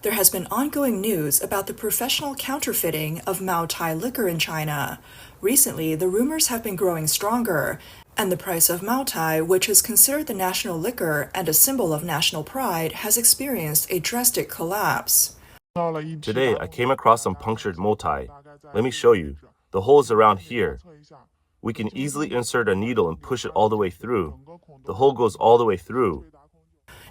There has been ongoing news about the professional counterfeiting of Moutai liquor in China. Recently, the rumors have been growing stronger, and the price of Moutai, which is considered the national liquor and a symbol of national pride, has experienced a drastic collapse. Today, I came across some punctured Moutai. Let me show you. The hole is around here. We can easily insert a needle and push it all the way through. The hole goes all the way through.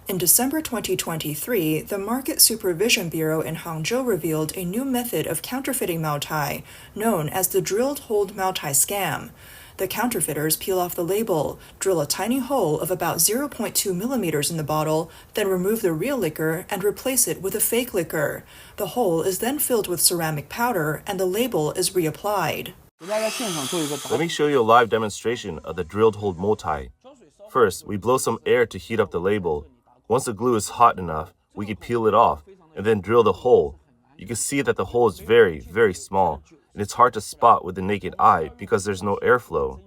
In December 2023, the Market Supervision Bureau in Hangzhou revealed a new method of counterfeiting Moutai, known as the drilled hole Moutai scam. The counterfeiters peel off the label, drill a tiny hole of about 0.2 millimeters in the bottle, then remove the real liquor and replace it with a fake liquor. The hole is then filled with ceramic powder and the label is reapplied. Let me show you a live demonstration of the drilled hole Moutai. First, we blow some air to heat up the label. Once the glue is hot enough, we can peel it off and then drill the hole. You can see that the hole is very, very small, and it's hard to spot with the naked eye because there's no airflow.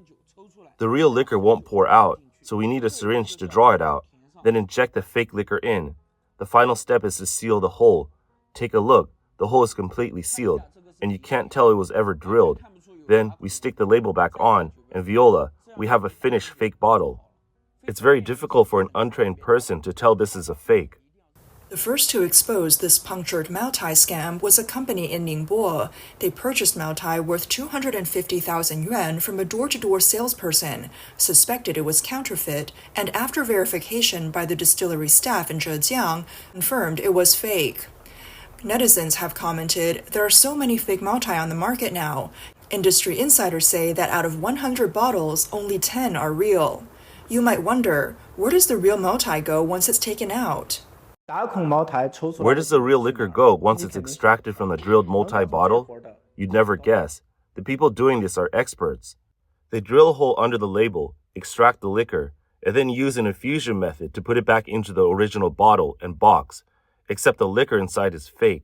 The real liquor won't pour out, so we need a syringe to draw it out, then inject the fake liquor in. The final step is to seal the hole. Take a look, the hole is completely sealed, and you can't tell it was ever drilled. Then we stick the label back on, and voila, we have a finished fake bottle. It's very difficult for an untrained person to tell this is a fake. The first to expose this punctured Moutai scam was a company in Ningbo. They purchased Moutai worth 250,000 yuan from a door-to-door salesperson, suspected it was counterfeit, and after verification by the distillery staff in Zhejiang, confirmed it was fake. Netizens have commented, "There are so many fake Moutai on the market now." Industry insiders say that out of 100 bottles, only 10 are real. You might wonder, where does the real Moutai go once it's taken out? Where does the real liquor go once it's extracted from the drilled Moutai bottle? You'd never guess. The people doing this are experts. They drill a hole under the label, extract the liquor, and then use an infusion method to put it back into the original bottle and box, except the liquor inside is fake.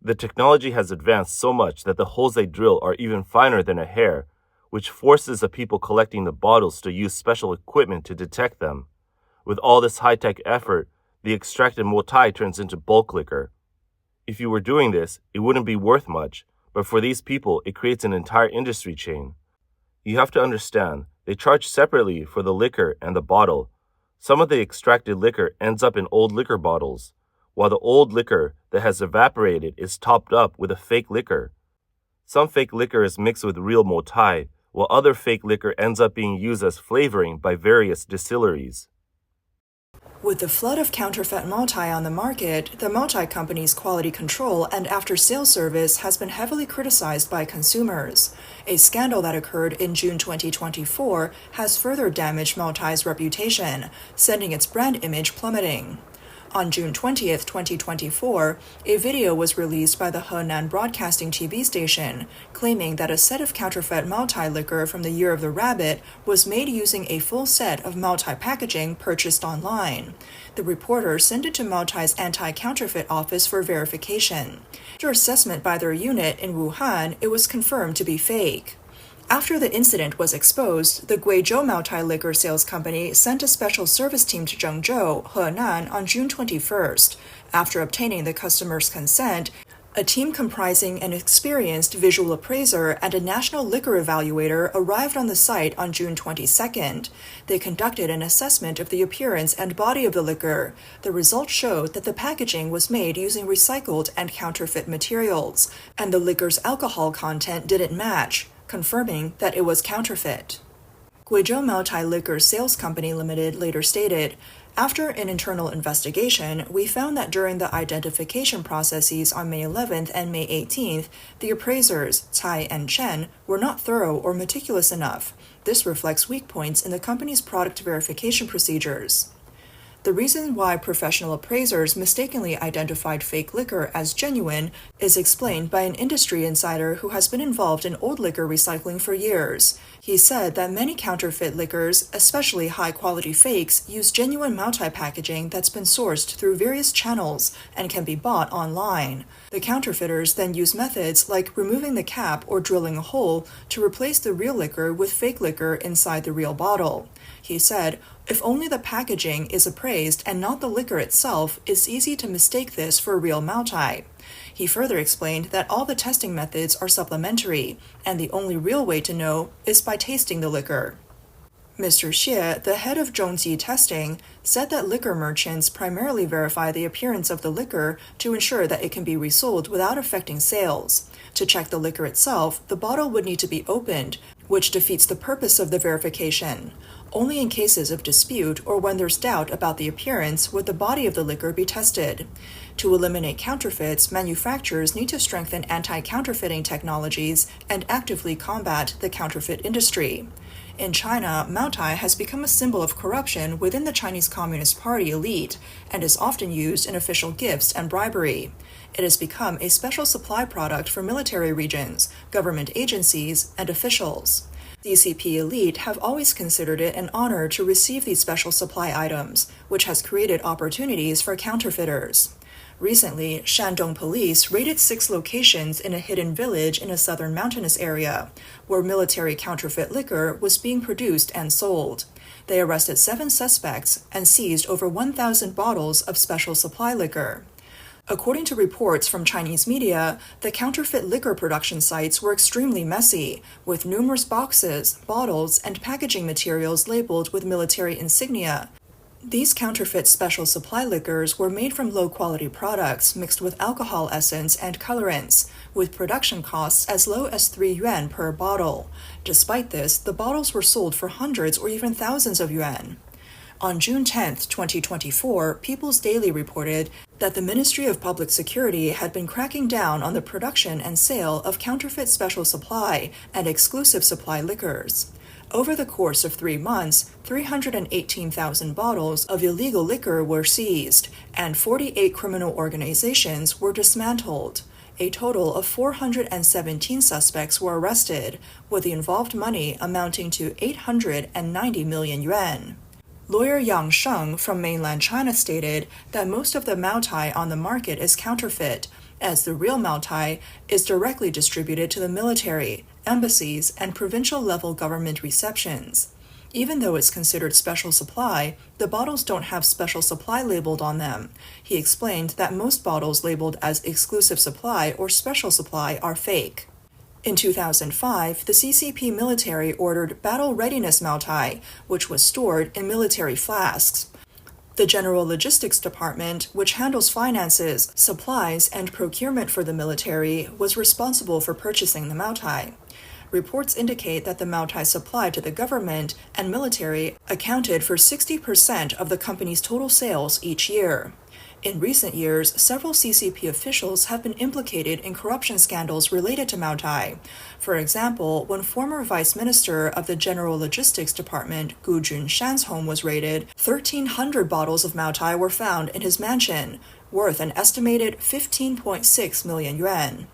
The technology has advanced so much that the holes they drill are even finer than a hair, which forces the people collecting the bottles to use special equipment to detect them. With all this high-tech effort, the extracted Moutai turns into bulk liquor. If you were doing this, it wouldn't be worth much, but for these people, it creates an entire industry chain. You have to understand, they charge separately for the liquor and the bottle. Some of the extracted liquor ends up in old liquor bottles, while the old liquor that has evaporated is topped up with a fake liquor. Some fake liquor is mixed with real Moutai, while other fake liquor ends up being used as flavoring by various distilleries. With the flood of counterfeit Moutai on the market, the Moutai company's quality control and after-sales service has been heavily criticized by consumers. A scandal that occurred in June 2024 has further damaged Moutai's reputation, sending its brand image plummeting. On June 20th, 2024, a video was released by the Henan Broadcasting TV station, claiming that a set of counterfeit Moutai liquor from the Year of the Rabbit was made using a full set of Moutai packaging purchased online. The reporter sent it to Moutai's anti-counterfeit office for verification. After assessment by their unit in Wuhan, it was confirmed to be fake. After the incident was exposed, the Guizhou Moutai Liquor Sales Company sent a special service team to Zhengzhou, Henan, on June 21st. After obtaining the customer's consent, a team comprising an experienced visual appraiser and a national liquor evaluator arrived on the site on June 22nd. They conducted an assessment of the appearance and body of the liquor. The results showed that the packaging was made using recycled and counterfeit materials, and the liquor's alcohol content didn't match, confirming that it was counterfeit. Guizhou Moutai Liquor Sales Company Limited later stated, "After an internal investigation, we found that during the identification processes on May 11th and May 18th, the appraisers, Cai and Chen, were not thorough or meticulous enough. This reflects weak points in the company's product verification procedures." The reason why professional appraisers mistakenly identified fake liquor as genuine is explained by an industry insider who has been involved in old liquor recycling for years. He said that many counterfeit liquors, especially high-quality fakes, use genuine Moutai packaging that's been sourced through various channels and can be bought online. The counterfeiters then use methods like removing the cap or drilling a hole to replace the real liquor with fake liquor inside the real bottle. He said, "If only the packaging is appraised and not the liquor itself, it's easy to mistake this for real Moutai." He further explained that all the testing methods are supplementary, and the only real way to know is by tasting the liquor. Mr. Xie, the head of Zhongji Testing, said that liquor merchants primarily verify the appearance of the liquor to ensure that it can be resold without affecting sales. To check the liquor itself, the bottle would need to be opened, which defeats the purpose of the verification. Only in cases of dispute or when there's doubt about the appearance would the body of the liquor be tested. To eliminate counterfeits, manufacturers need to strengthen anti-counterfeiting technologies and actively combat the counterfeit industry. In China, Moutai has become a symbol of corruption within the Chinese Communist Party elite and is often used in official gifts and bribery. It has become a special supply product for military regions, government agencies, and officials. CCP elite have always considered it an honor to receive these special supply items, which has created opportunities for counterfeiters. Recently, Shandong police raided 6 locations in a hidden village in a southern mountainous area, where military counterfeit liquor was being produced and sold. They arrested 7 suspects and seized over 1,000 bottles of special supply liquor. According to reports from Chinese media, the counterfeit liquor production sites were extremely messy, with numerous boxes, bottles, and packaging materials labeled with military insignia. These counterfeit special supply liquors were made from low-quality products mixed with alcohol essence and colorants, with production costs as low as 3 yuan per bottle. Despite this, the bottles were sold for hundreds or even thousands of yuan. On June 10, 2024, People's Daily reported that the Ministry of Public Security had been cracking down on the production and sale of counterfeit special supply and exclusive supply liquors. Over the course of 3 months, 318,000 bottles of illegal liquor were seized, and 48 criminal organizations were dismantled. A total of 417 suspects were arrested, with the involved money amounting to 890 million yuan. Lawyer Yang Sheng from mainland China stated that most of the Moutai on the market is counterfeit, as the real Moutai is directly distributed to the military, embassies, and provincial-level government receptions. Even though it's considered special supply, the bottles don't have special supply labeled on them. He explained that most bottles labeled as exclusive supply or special supply are fake. In 2005, the CCP military ordered battle readiness Moutai, which was stored in military flasks. The General Logistics Department, which handles finances, supplies, and procurement for the military, was responsible for purchasing the Moutai. Reports indicate that the Moutai supplied to the government and military accounted for 60% of the company's total sales each year. In recent years, several CCP officials have been implicated in corruption scandals related to Moutai. For example, when former Vice Minister of the General Logistics Department Gu Junshan's home was raided, 1,300 bottles of Moutai were found in his mansion, worth an estimated 15.6 million yuan.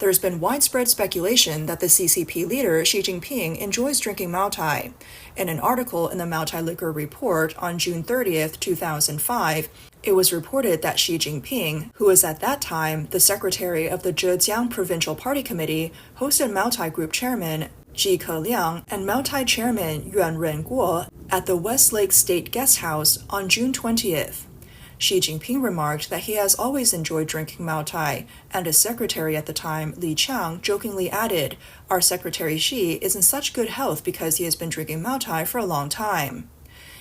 There's been widespread speculation that the CCP leader Xi Jinping enjoys drinking Moutai. In an article in the Moutai Liquor Report on June 30, 2005, it was reported that Xi Jinping, who was at that time the secretary of the Zhejiang Provincial Party Committee, hosted Moutai Group Chairman Ji Keliang and Moutai Chairman Yuan Renguo at the Westlake State Guest House on June 20th. Xi Jinping remarked that he has always enjoyed drinking Moutai, and his secretary at the time, Li Qiang, jokingly added, "Our secretary Xi is in such good health because he has been drinking Moutai for a long time."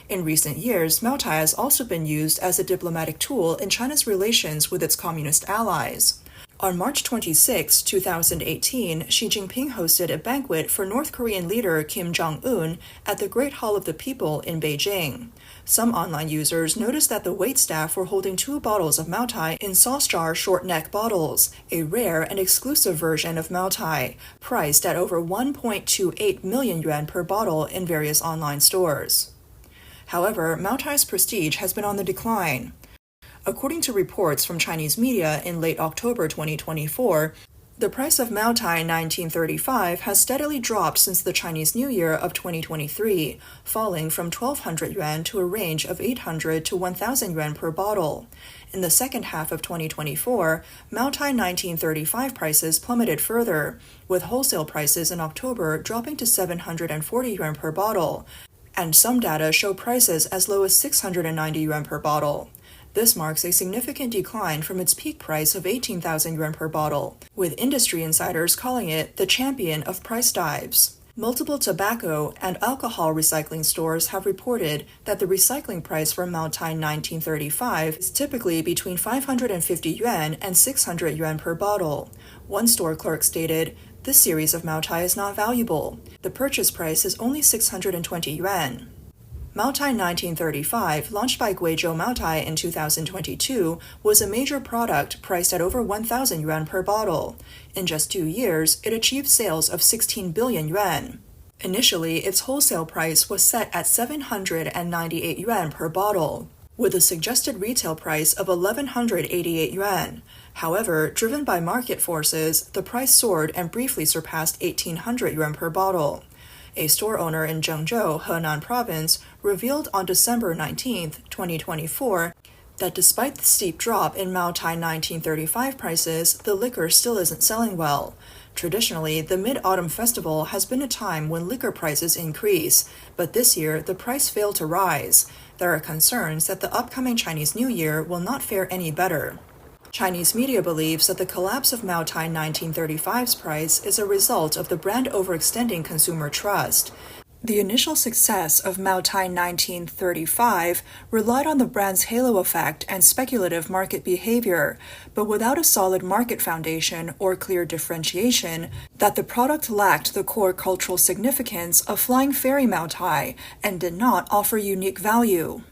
In recent years, Moutai has also been used as a diplomatic tool in China's relations with its communist allies. On March 26, 2018, Xi Jinping hosted a banquet for North Korean leader Kim Jong-un at the Great Hall of the People in Beijing. Some online users noticed that the waitstaff were holding 2 bottles of Moutai in sauce jar short neck bottles, a rare and exclusive version of Moutai, priced at over 1.28 million yuan per bottle in various online stores. However, Moutai's prestige has been on the decline. According to reports from Chinese media in late October 2024, the price of Moutai 1935 has steadily dropped since the Chinese New Year of 2023, falling from 1,200 yuan to a range of 800 to 1,000 yuan per bottle. In the second half of 2024, Moutai 1935 prices plummeted further, with wholesale prices in October dropping to 740 yuan per bottle, and some data show prices as low as 690 yuan per bottle. This marks a significant decline from its peak price of 18,000 yuan per bottle, with industry insiders calling it the champion of price dives. Multiple tobacco and alcohol recycling stores have reported that the recycling price for Moutai 1935 is typically between 550 yuan and 600 yuan per bottle. One store clerk stated, "This series of Moutai is not valuable. The purchase price is only 620 yuan." Moutai 1935, launched by Guizhou Moutai in 2022, was a major product priced at over 1,000 yuan per bottle. In just 2 years, it achieved sales of 16 billion yuan. Initially, its wholesale price was set at 798 yuan per bottle, with a suggested retail price of 1,188 yuan. However, driven by market forces, the price soared and briefly surpassed 1,800 yuan per bottle. A store owner in Zhengzhou, Henan Province, revealed on December 19, 2024, that despite the steep drop in Moutai 1935 prices, the liquor still isn't selling well. Traditionally, the Mid-Autumn Festival has been a time when liquor prices increase, but this year the price failed to rise. There are concerns that the upcoming Chinese New Year will not fare any better. Chinese media believes that the collapse of Moutai 1935's price is a result of the brand overextending consumer trust. The initial success of Moutai 1935 relied on the brand's halo effect and speculative market behavior, but without a solid market foundation or clear differentiation, that the product lacked the core cultural significance of Flying Fairy Moutai and did not offer unique value.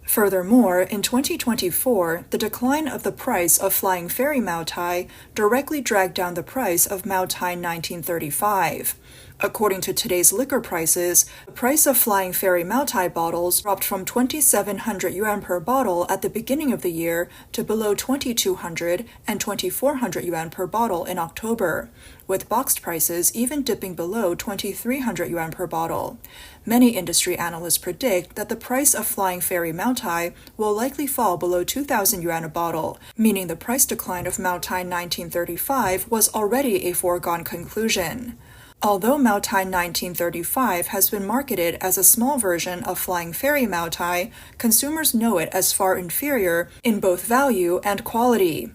Furthermore, in 2024, the decline of the price of Flying Fairy Moutai directly dragged down the price of Moutai 1935. According to today's liquor prices, the price of Flying Fairy Moutai bottles dropped from 2,700 yuan per bottle at the beginning of the year to below 2,200 and 2,400 yuan per bottle in October, with boxed prices even dipping below 2,300 yuan per bottle. Many industry analysts predict that the price of Flying Fairy Moutai will likely fall below 2,000 yuan a bottle, meaning the price decline of Moutai 1935 was already a foregone conclusion. Although Moutai 1935 has been marketed as a small version of Flying Fairy Moutai, consumers know it as far inferior in both value and quality.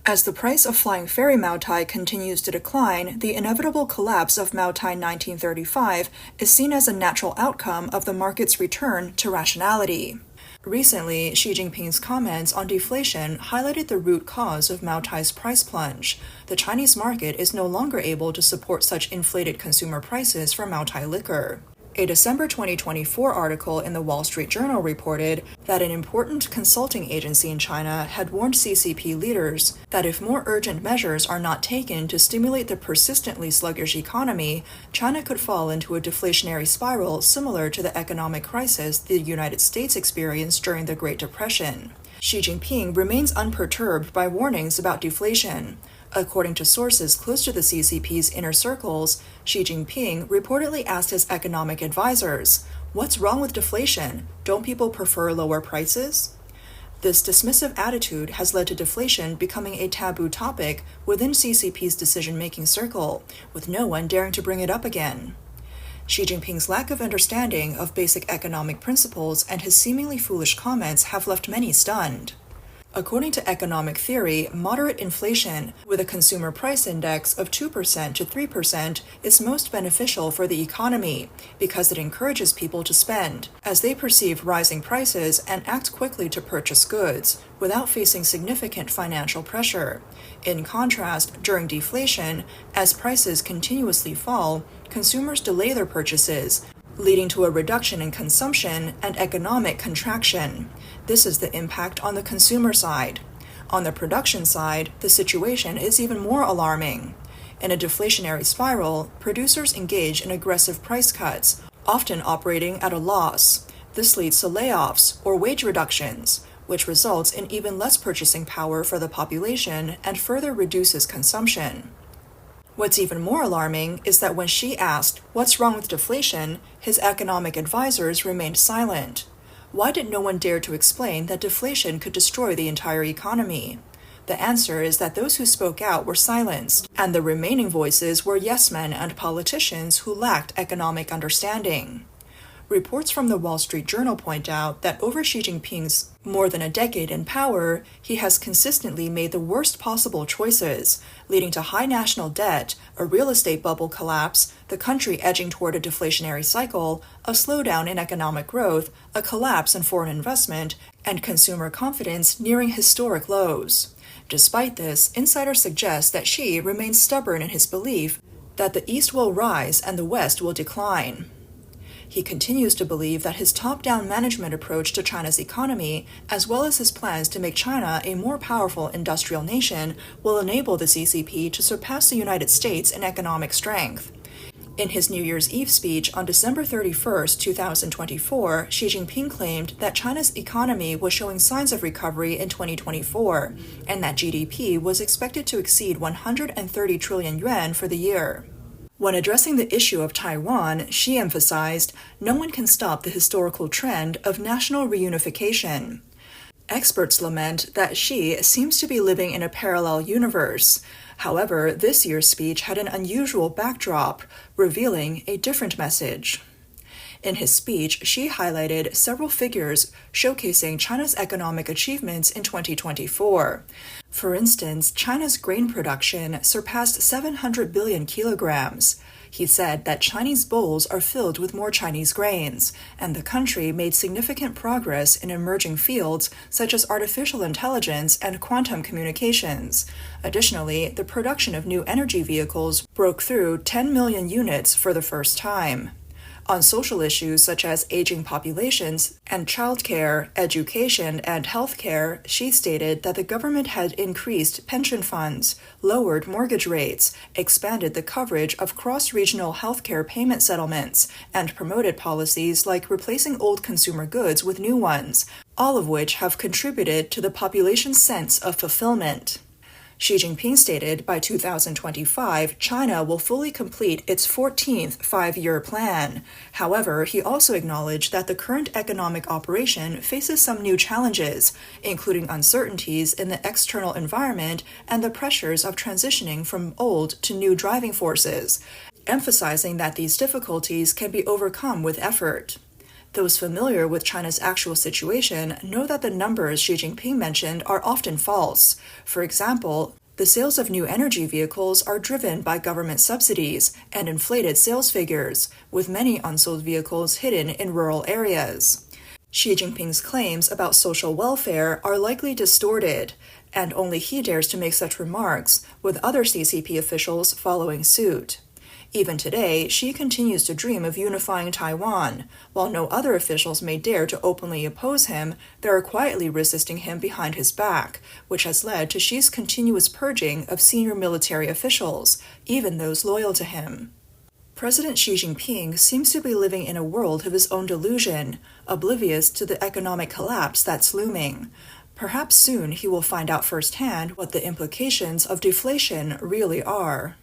As the price of Flying Fairy Moutai continues to decline, the inevitable collapse of Moutai 1935 is seen as a natural outcome of the market's return to rationality. Recently, Xi Jinping's comments on deflation highlighted the root cause of Moutai's price plunge. The Chinese market is no longer able to support such inflated consumer prices for Moutai liquor. A December 2024 article in the Wall Street Journal reported that an important consulting agency in China had warned CCP leaders that if more urgent measures are not taken to stimulate the persistently sluggish economy, China could fall into a deflationary spiral similar to the economic crisis the United States experienced during the Great Depression. Xi Jinping remains unperturbed by warnings about deflation. According to sources close to the CCP's inner circles, Xi Jinping reportedly asked his economic advisors, "What's wrong with deflation? Don't people prefer lower prices?" This dismissive attitude has led to deflation becoming a taboo topic within CCP's decision-making circle, with no one daring to bring it up again. Xi Jinping's lack of understanding of basic economic principles and his seemingly foolish comments have left many stunned. According to economic theory, moderate inflation, with a consumer price index of 2% to 3%, is most beneficial for the economy because it encourages people to spend, as they perceive rising prices and act quickly to purchase goods, without facing significant financial pressure. In contrast, during deflation, as prices continuously fall, consumers delay their purchases, leading to a reduction in consumption and economic contraction. This is the impact on the consumer side. On the production side, the situation is even more alarming. In a deflationary spiral, producers engage in aggressive price cuts, often operating at a loss. This leads to layoffs or wage reductions, which results in even less purchasing power for the population and further reduces consumption. What's even more alarming is that when Xi asked, "What's wrong with deflation?" his economic advisors remained silent. Why did no one dare to explain that deflation could destroy the entire economy? The answer is that those who spoke out were silenced, and the remaining voices were yes-men and politicians who lacked economic understanding. Reports from the Wall Street Journal point out that over Xi Jinping's more than a decade in power, he has consistently made the worst possible choices, leading to high national debt, a real estate bubble collapse, the country edging toward a deflationary cycle, a slowdown in economic growth, a collapse in foreign investment, and consumer confidence nearing historic lows. Despite this, insiders suggest that Xi remains stubborn in his belief that the East will rise and the West will decline. He continues to believe that his top-down management approach to China's economy, as well as his plans to make China a more powerful industrial nation, will enable the CCP to surpass the United States in economic strength. In his New Year's Eve speech on December 31, 2024, Xi Jinping claimed that China's economy was showing signs of recovery in 2024, and that GDP was expected to exceed 130 trillion yuan for the year. When addressing the issue of Taiwan, Xi emphasized, "No one can stop the historical trend of national reunification." Experts lament that Xi seems to be living in a parallel universe. However, this year's speech had an unusual backdrop, revealing a different message. In his speech, Xi highlighted several figures showcasing China's economic achievements in 2024. For instance, China's grain production surpassed 700 billion kilograms. He said that Chinese bowls are filled with more Chinese grains, and the country made significant progress in emerging fields such as artificial intelligence and quantum communications. Additionally, the production of new energy vehicles broke through 10 million units for the first time. On social issues such as aging populations and childcare, education, and healthcare, Xi stated that the government had increased pension funds, lowered mortgage rates, expanded the coverage of cross-regional healthcare payment settlements, and promoted policies like replacing old consumer goods with new ones, all of which have contributed to the population's sense of fulfillment. Xi Jinping stated by 2025, China will fully complete its 14th five-year plan. However, he also acknowledged that the current economic operation faces some new challenges, including uncertainties in the external environment and the pressures of transitioning from old to new driving forces, emphasizing that these difficulties can be overcome with effort. Those familiar with China's actual situation know that the numbers Xi Jinping mentioned are often false. For example, the sales of new energy vehicles are driven by government subsidies and inflated sales figures, with many unsold vehicles hidden in rural areas. Xi Jinping's claims about social welfare are likely distorted, and only he dares to make such remarks, with other CCP officials following suit. Even today, Xi continues to dream of unifying Taiwan. While no other officials may dare to openly oppose him, they are quietly resisting him behind his back, which has led to Xi's continuous purging of senior military officials, even those loyal to him. President Xi Jinping seems to be living in a world of his own delusion, oblivious to the economic collapse that's looming. Perhaps soon he will find out firsthand what the implications of deflation really are.